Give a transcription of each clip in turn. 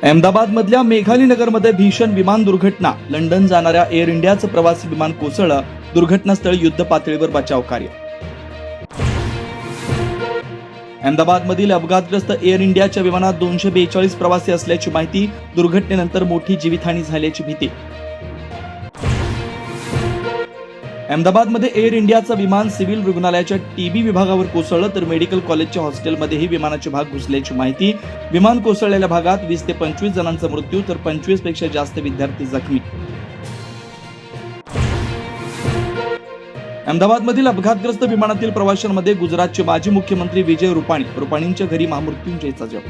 अहमदाबादमधल्या मेघालीनगरमध्ये भीषण विमान दुर्घटना. लंडन जाणाऱ्या एअर इंडियाचं प्रवासी विमान कोसळलं. दुर्घटनास्थळी युद्ध पातळीवर बचाव कार्य. अहमदाबादमधील अपघातग्रस्त एअर इंडियाच्या विमानात 242 प्रवासी असल्याची माहिती. दुर्घटनेनंतर मोठी जीवितहानी झाल्याची भीती. अहमदाबादमध्ये एअर इंडियाचं विमान सिव्हिल रुग्णालयाच्या टीबी विभागावर कोसळलं, तर मेडिकल कॉलेजच्या हॉस्टेलमध्येही विमानाचे भाग घुसल्याची माहिती. विमान कोसळलेल्या भागात 20 ते 25 जणांचा मृत्यू, तर 25 पेक्षा जास्त विद्यार्थी जखमी. अहमदाबादमधील अपघातग्रस्त विमानातील प्रवाशांमध्ये गुजरातचे माजी मुख्यमंत्री विजय रुपाणींच्या घरी महामृत्युंजयचा जप.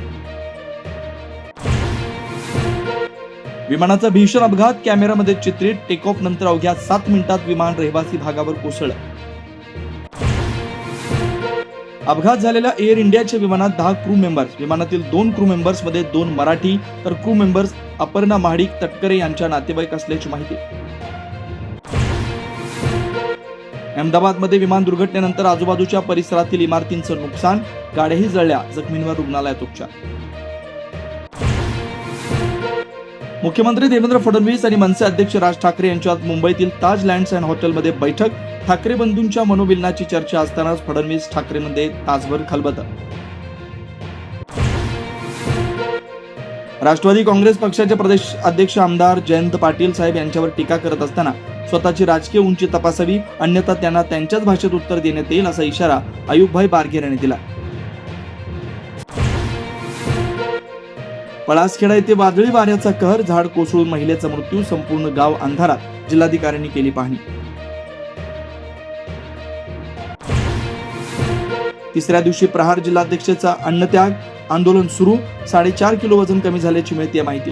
विमानाचा भीषण अपघात कॅमेरामध्ये चित्रित. टेक ऑफ नंतर अवघ्या 7 मिनिटात विमान रहिवासी भागावर कोसळलं. अपघात झालेल्या एअर इंडियाच्या विमानात 10 क्रू मेंबर्स. विमानातील 2 क्रू मेंबर्स मध्ये 2 मराठी, तर क्रू मेंबर्स अपर्णा महाडिक तटकरे यांच्या नातेवाईक असल्याची माहिती. अहमदाबादमध्ये विमान दुर्घटनेनंतर आजूबाजूच्या परिसरातील इमारतींचं नुकसान. गाड्याही जळल्या. जखमींवर रुग्णालयात उपचार. मुख्यमंत्री देवेंद्र फडणवीस आणि मनसे अध्यक्ष राज ठाकरे यांच्यात मुंबईतील ताज लँड्स अँड हॉटेलमध्ये बैठक. ठाकरे बंधूंच्या मनोमिलनाची चर्चा असतानाच फडणवीस ठाकरेंमध्ये तासभर खलबतं. राष्ट्रवादी काँग्रेस पक्षाचे प्रदेश अध्यक्ष आमदार जयंत पाटील साहेब यांच्यावर टीका करत असताना स्वतःची राजकीय उंची तपासावी, अन्यथा त्यांना त्यांच्याच भाषेत उत्तर देण्यात येईल, असा इशारा अयुबभाई बारगेर यांनी दिला. पळासखेडा येथे वादळी वाऱ्याचा कहर. झाड कोसळून महिलेचा मृत्यू. संपूर्ण गाव अंधारात. जिल्हाधिकाऱ्यांनी केली पाहणी. तिसऱ्या दिवशी प्रहार जिल्हाध्यक्षाचा अन्नत्याग आंदोलन सुरू. 4.5 किलो वजन कमी झाल्याची मिळते माहिती.